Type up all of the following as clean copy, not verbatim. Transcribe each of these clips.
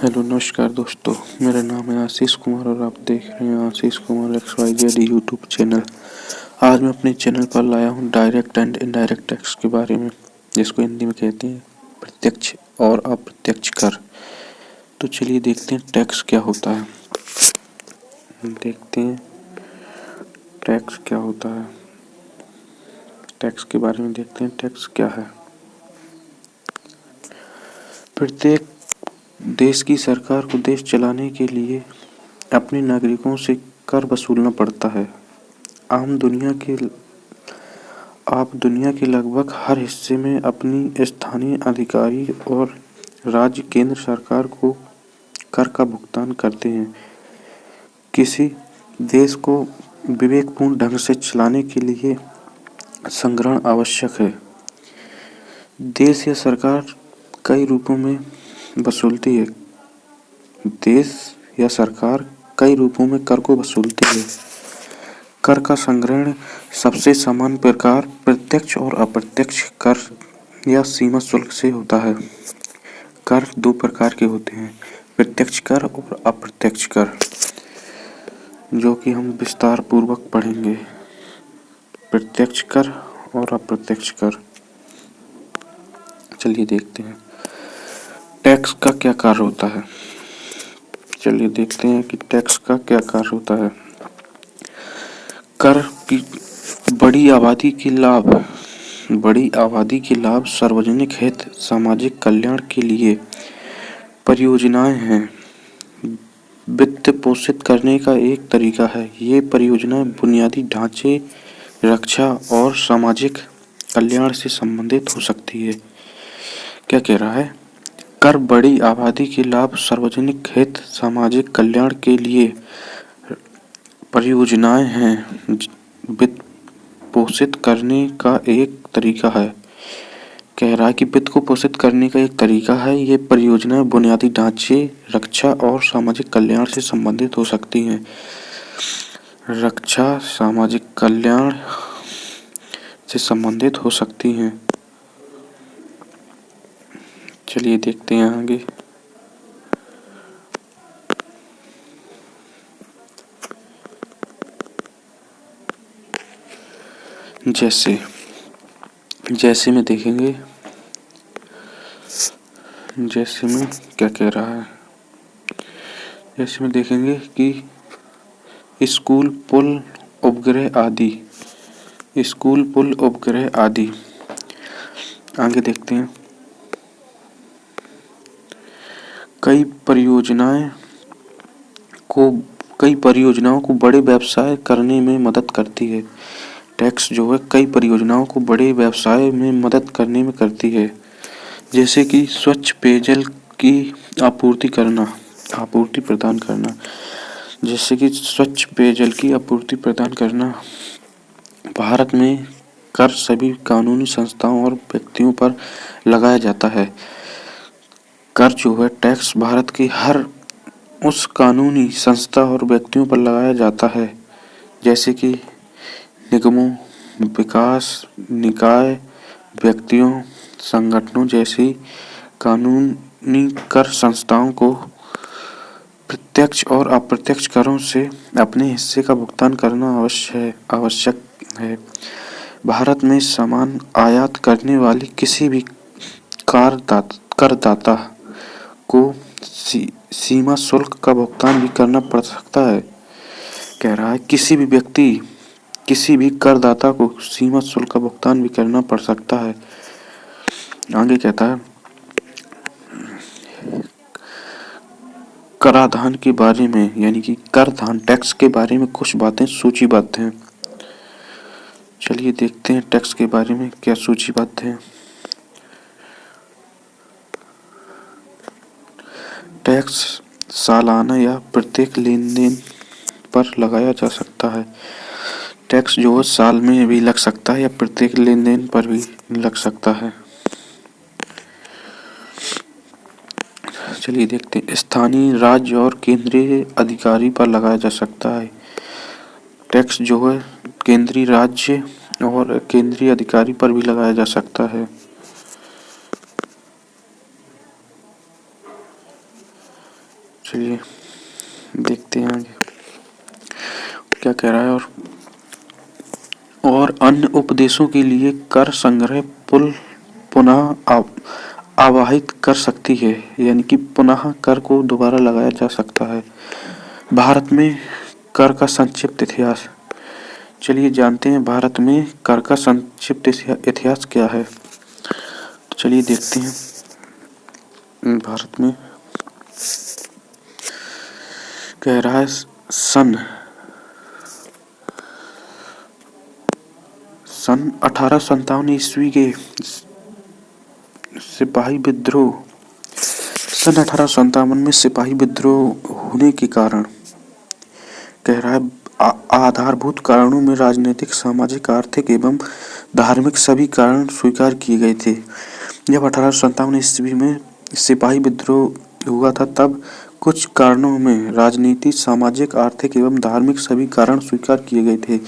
Hello नमस्कार दोस्तों, मेरा नाम है आशीष कुमार और आप देख रहे हैं Ashish Kumar XYZ YouTube channel. आज मैं अपने चैनल पर लाया हूं डायरेक्ट एंड इनडायरेक्ट टैक्स के बारे में, जिसको हिंदी में कहते हैं प्रत्यक्ष और अप्रत्यक्ष कर। तो चलिए देखते हैं टैक्स क्या होता है। देखते हैं टैक्स क्या होता है। टैक्स के बारे में देखते हैं टैक्स क्या है। प्रत्येक देश की सरकार को देश चलाने के लिए अपने नागरिकों से कर वसूलना पड़ता है। आप दुनिया के लगभग हर हिस्से में अपनी स्थानीय अधिकारी और राज्य केंद्र सरकार को कर का भुगतान करते हैं। किसी देश को विवेकपूर्ण ढंग से चलाने के लिए संग्रहण आवश्यक है। देश या सरकार कई रूपों में वसूलती है। देश या सरकार कई रूपों में कर को वसूलती है। कर का संग्रहण सबसे सामान्य प्रकार प्रत्यक्ष और अप्रत्यक्ष कर या सीमा शुल्क से होता है। कर दो प्रकार के होते हैं, प्रत्यक्ष कर और अप्रत्यक्ष कर, जो कि हम विस्तार पूर्वक पढ़ेंगे। प्रत्यक्ष कर और अप्रत्यक्ष कर। चलिए देखते हैं टैक्स का क्या कार्य होता है। चलिए देखते हैं कि टैक्स का क्या कार्य होता है। कर की बड़ी आबादी के लाभ सार्वजनिक हित सामाजिक कल्याण के लिए परियोजनाएं हैं। वित्त पोषित करने का एक तरीका है। ये परियोजनाएं बुनियादी ढांचे, रक्षा और सामाजिक कल्याण से संबंधित हो सकती है। क्या कह रहा है? कर बड़ी आबादी के लाभ सार्वजनिक हित सामाजिक कल्याण के लिए परियोजनाएं हैं। वित्त पोषित करने का एक तरीका है। कह रहा है कि वित्त को पोषित करने का एक तरीका है। ये परियोजनाएं बुनियादी ढांचे, रक्षा और सामाजिक कल्याण से संबंधित हो सकती हैं। रक्षा, सामाजिक कल्याण से संबंधित हो सकती हैं। चलिए देखते हैं आगे। जैसे में देखेंगे, जैसे में क्या कह रहा है। जैसे में देखेंगे कि स्कूल, पुल, उपग्रह आदि। आगे देखते हैं। कई परियोजनाओं को बड़े व्यवसाय करने में मदद करती है। टैक्स जो है कई परियोजनाओं को बड़े व्यवसाय में मदद करने में करती है। जैसे कि स्वच्छ पेयजल की आपूर्ति प्रदान करना। जैसे कि स्वच्छ पेयजल की आपूर्ति प्रदान करना। भारत में कर सभी कानूनी संस्थाओं और व्यक्तियों पर लगाया जाता है। कर जो है टैक्स भारत की हर उस कानूनी संस्था और व्यक्तियों पर लगाया जाता है, जैसे कि निगमों, विकास निकाय, व्यक्तियों, संगठनों जैसी कानूनी कर संस्थाओं को प्रत्यक्ष और अप्रत्यक्ष करों से अपने हिस्से का भुगतान करना आवश्यक है। भारत में सामान आयात करने वाली किसी भी करदाता को सीमा शुल्क का भुगतान भी करना पड़ सकता है। कह रहा है किसी भी व्यक्ति, किसी भी करदाता को सीमा शुल्क का भुगतान भी करना पड़ सकता है। आगे कहता है कराधान के बारे में, यानी कि करधान टैक्स के बारे में कुछ बातें सूचीबद्ध हैं। चलिए देखते हैं टैक्स के बारे में क्या सूचीबद्ध है। टैक्स सालाना या प्रत्येक लेन देन पर लगाया जा सकता है। टैक्स जो है साल में भी लग सकता है या प्रत्येक लेन देन पर भी लग सकता है। चलिए देखते हैं। स्थानीय, राज्य और केंद्रीय अधिकारी पर लगाया जा सकता है। टैक्स जो है केंद्रीय, राज्य और केंद्रीय अधिकारी पर भी लगाया जा सकता है। चलिए देखते हैं आगे क्या कह रहा है। और अन्य उपदेशों के लिए कर संग्रह पुनः आवाहित कर सकती है, यानी कि पुनः कर को दोबारा लगाया जा सकता है। भारत में कर का संक्षिप्त इतिहास। चलिए जानते हैं भारत में कर का संक्षिप्त इतिहास क्या है। तो चलिए देखते हैं भारत में कह रहा है सन 1857 ईस्वी के सिपाही विद्रोह सन 1857 में सिपाही विद्रोह होने के कारण कह रहा है आधारभूत कारणों में राजनीतिक, सामाजिक, आर्थिक एवं धार्मिक सभी कारण स्वीकार किए गए थे। जब 1857 ईस्वी में सिपाही विद्रोह हुआ था तब कुछ कारणों में राजनीति, सामाजिक, आर्थिक एवं धार्मिक सभी कारण स्वीकार किए गए थे।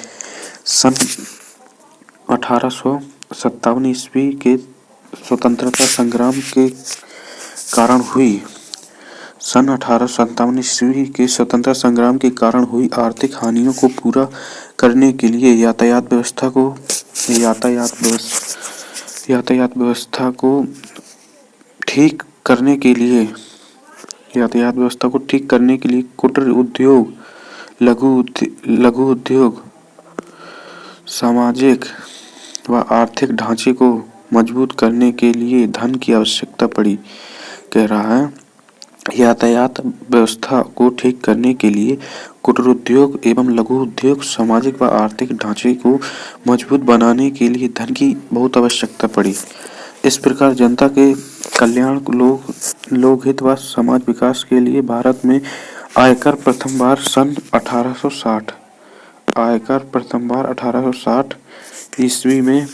सन 1857 ईस्वी के स्वतंत्रता संग्राम के कारण हुई सन 1857 ईस्वी के स्वतंत्रता संग्राम के कारण हुई आर्थिक हानियों को पूरा करने के लिए यातायात व्यवस्था को ठीक करने के लिए कुटीर उद्योग, लघु उद्योग, सामाजिक व आर्थिक ढांचे को मजबूत करने के लिए धन की आवश्यकता पड़ी। कह रहा है यातायात व्यवस्था को ठीक करने के लिए कुटीर उद्योग एवं लघु उद्योग, सामाजिक व आर्थिक ढांचे को मजबूत बनाने के लिए धन की बहुत आवश्यकता पड़ी। इस प्रकार जनता के कल्याण, लोकहित व समाज विकास के लिए भारत में आयकर प्रथम बार सन 1860 ईस्वी में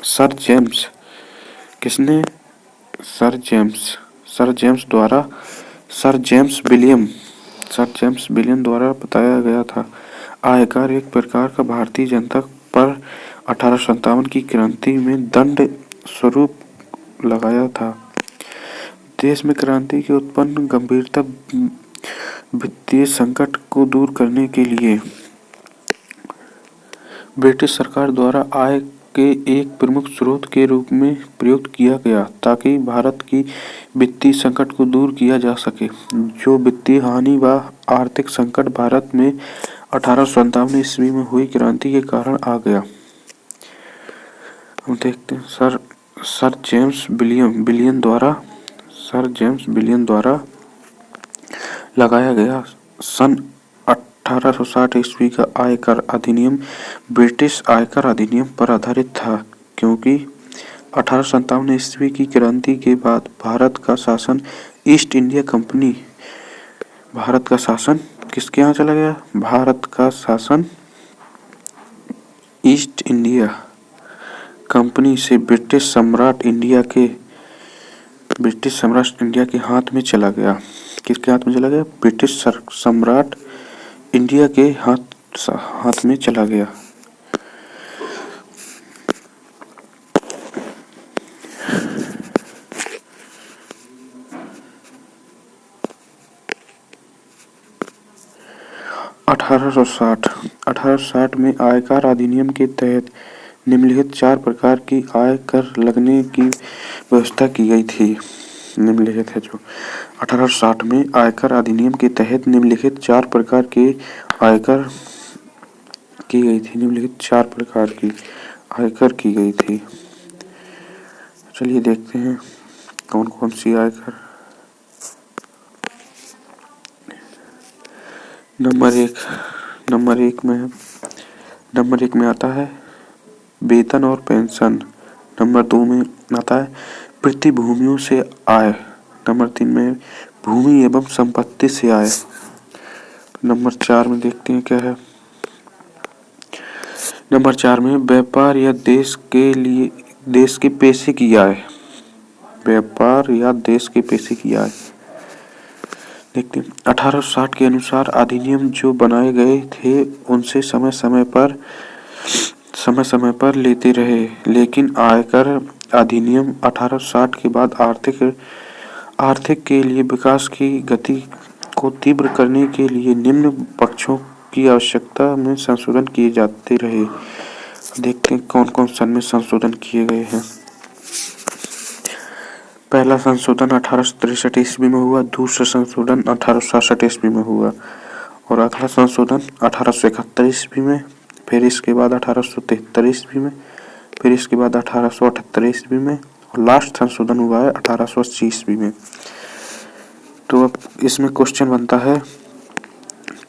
सर जेम्स विलियम द्वारा बताया गया था। आयकर एक प्रकार का भारतीय जनता पर 1857 की क्रांति में दंड स्वरूप लगाया था। देश में क्रांति के उत्पन्न गंभीरता वित्तीय संकट को दूर करने के लिए ब्रिटिश सरकार द्वारा आय के एक प्रमुख स्रोत के रूप में प्रयुक्त किया गया ताकि भारत की वित्तीय संकट को दूर किया जा सके। जो वित्तीय हानि व आर्थिक संकट भारत में 1857 ईस्वी में हुई क्रांति के कारण आ गया। हम देखते हैं सर जेम्स विलियम द्वारा लगाया गया सन 1860 ईस्वी का आयकर अधिनियम ब्रिटिश आयकर अधिनियम पर आधारित था, क्योंकि 1857 ईस्वी की क्रांति के बाद भारत का शासन किसके यहाँ चला गया? भारत का शासन ईस्ट इंडिया कंपनी से ब्रिटिश सम्राट इंडिया के हाथ में चला गया। किसके हाथ में चला गया? ब्रिटिश सम्राट इंडिया के हाथ में चला गया। अठारह सौ साठ में आयकर अधिनियम के तहत निम्नलिखित 4 प्रकार की आय कर लगने की व्यवस्था की गई थी। निम्नलिखित है जो 1860 में आयकर अधिनियम के तहत निम्नलिखित 4 प्रकार के आयकर की गई थी। निम्नलिखित 4 प्रकार की आयकर की गई थी। चलिए देखते हैं कौन कौन सी आयकर। नंबर एक में आता है वेतन और पेंशन। नंबर 2 में आता है प्रतिभूतियों से आय। नंबर 3 में भूमि एवं संपत्ति से आय। नंबर 4 में देखते हैं क्या है। नंबर 4 में व्यापार या देश के पैसे की आय। व्यापार या देश के पैसे की आय देखते हैं। 1860 के अनुसार अधिनियम जो बनाए गए थे उनसे समय समय पर लेते रहे, लेकिन आयकर अधिनियम 1860 के बाद आर्थिक के लिए विकास की गति को तीव्र करने के लिए निम्न पक्षों की आवश्यकता में संशोधन किए जाते रहे। देखते हैं कौन कौन सन में संशोधन किए गए हैं। पहला संशोधन 1863 ईस्वी में हुआ, दूसरा संशोधन 1867 ईस्वी में हुआ और अगला संशोधन 1871 ईस्वी में, फिर इसके बाद 1873 ईस्वी में, फिर इसके बाद 1878 ईस्वी में और लास्ट संशोधन हुआ है 1880 ईस्वी में। तो अब इसमें क्वेश्चन बनता है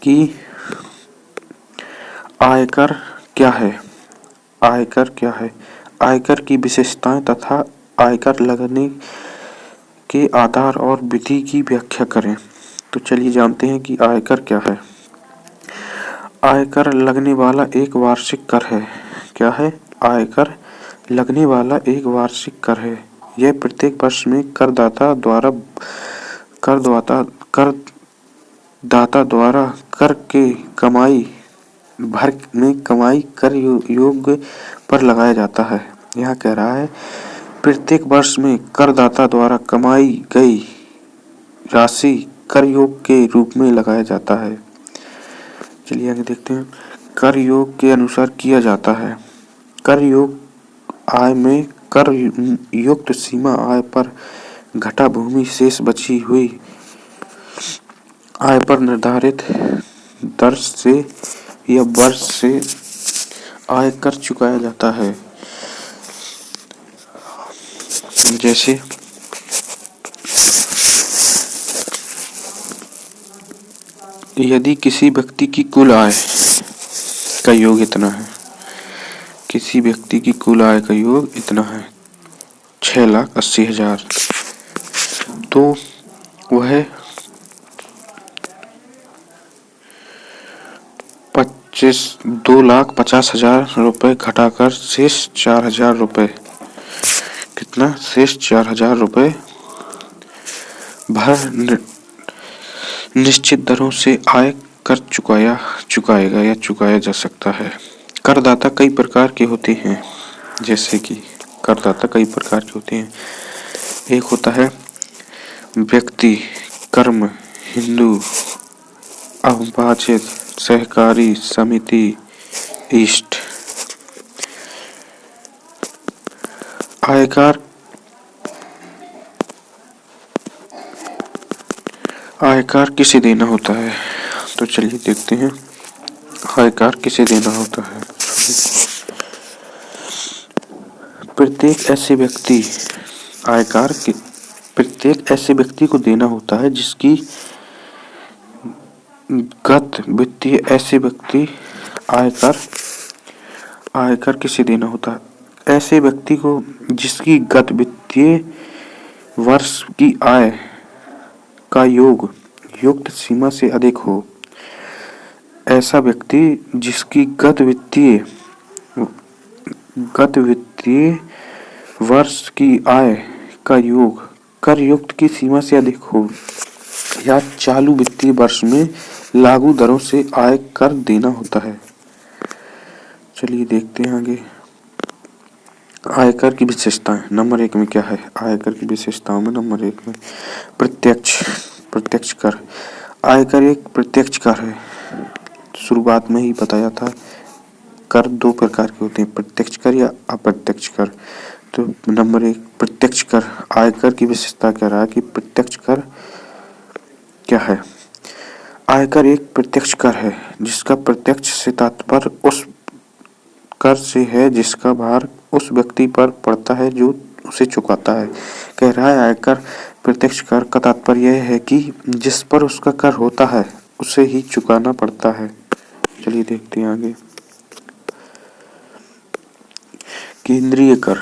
कि आयकर क्या है? आयकर क्या है? आयकर की विशेषताएं तथा आयकर लगने के आधार और विधि की व्याख्या करें। तो चलिए जानते हैं कि आयकर क्या है। आयकर लगने वाला एक वार्षिक कर है। क्या है? आयकर लगने वाला एक वार्षिक कर है। यह प्रत्येक वर्ष में करदाता द्वारा कर के कमाई भर में कमाई कर योग्य पर लगाया जाता है। यह कह रहा है प्रत्येक वर्ष में करदाता द्वारा कमाई गई राशि कर योग के रूप में लगाया जाता है। चलिए आगे देखते हैं। कर योग के अनुसार किया जाता है। कर योग आय में कर युक्त सीमा आय पर घटा भूमि शेष बची हुई आय पर निर्धारित दर से या वर्ष से आयकर चुकाया जाता है। जैसे यदि किसी व्यक्ति की कुल आय का योग इतना है, किसी व्यक्ति की कुल आय का योग इतना है 6,80,000, तो वह 2,50,000 रुपये घटाकर शेष 4,000 रुपये, कितना? शेष 4,000 रुपये भर निश्चित दरों से आय कर चुकाएगा या चुकाया जा सकता है। करदाता कई प्रकार के होते हैं। जैसे कि करदाता कई प्रकार के होते हैं। एक होता है व्यक्ति, कर्म, हिंदू, अविभाजित, सहकारी, समिति, इष्ट। आयकर किसे देना होता है? तो चलिए देखते हैं आयकर किसे देना होता है। प्रत्येक ऐसे व्यक्ति को देना होता है जिसकी गत वित्तीय ऐसे व्यक्ति आयकर किसे देना होता है? ऐसे व्यक्ति को जिसकी गत वित्तीय वर्ष की आय का योग युक्त सीमा से अधिक हो। ऐसा व्यक्ति जिसकी गत वित्तीय वर्ष की आय का योग कर युक्त की सीमा से अधिक हो या चालू वित्तीय वर्ष में लागू दरों से आय कर देना होता है। चलिए देखते हैं आगे। आयकर की विशेषताएं नंबर 1 में क्या है? आयकर की विशेषताओं में नंबर 1 में प्रत्यक्ष कर। आयकर एक प्रत्यक्ष कर है। शुरुआत में ही बताया था कर 2 प्रकार के होते हैं, प्रत्यक्ष कर या अप्रत्यक्ष कर। तो नंबर 1 प्रत्यक्ष कर। आयकर की विशेषता कह रहा है कि प्रत्यक्ष कर क्या है? आयकर एक प्रत्यक्ष कर है जिसका प्रत्यक्ष से तात्पर्य उस कर से है जिसका भार उस व्यक्ति पर पड़ता है जो उसे चुकाता है। कह रहा है आयकर प्रत्यक्ष कर का तात्पर्य यह है कि जिस पर उसका कर होता है उसे ही चुकाना पड़ता है। चलिए देखते हैं आगे। केंद्रीय कर।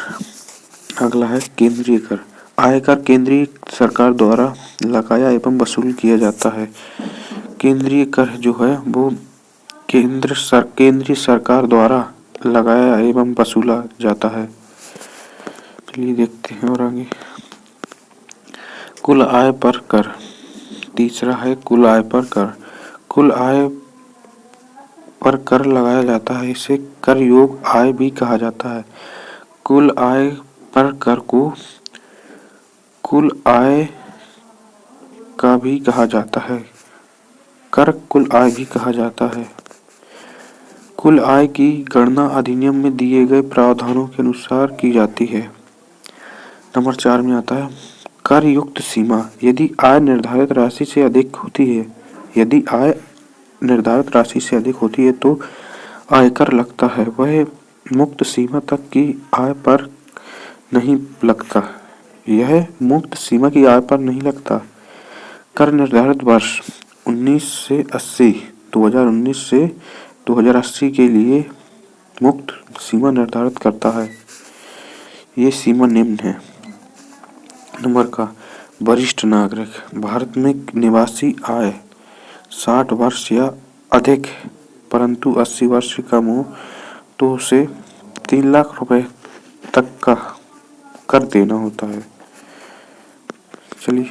अगला है केंद्रीय कर। आयकर केंद्रीय सरकार द्वारा लगाया एवं वसूल किया जाता है। केंद्रीय कर जो है वो केंद्रीय सरकार द्वारा लगाया एवं वसूला जाता है। चलिए देखते हैं और आगे। कुल आय पर कर। तीसरा है कुल आय पर कर। कुल आय पर कर लगाया जाता है, इसे कर योग आय भी कहा जाता है। कुल आय पर कर को कुल आय का भी कहा जाता है। कर कुल आय भी कहा जाता है। कुल आय की गणना अधिनियम में दिए गए प्रावधानों के अनुसार की जाती है। नंबर 4 में आता है कर युक्त सीमा। यदि आय निर्धारित राशि से अधिक होती है तो आयकर लगता है। वह मुक्त सीमा तक की आय पर नहीं लगता। यह मुक्त सीमा की आय पर नहीं लगता। कर निर्धारित वर्ष 2019 से 2080 के लिए मुक्त सीमा निर्धारित करता है। ये सीमा निम्न है। नंबर का वरिष्ठ नागरिक। भारत में निवासी आय 60 वर्ष या अधिक परंतु 80 वर्ष से कम हो तो उसे 3 लाख रुपए तक का कर देना होता है। चलिए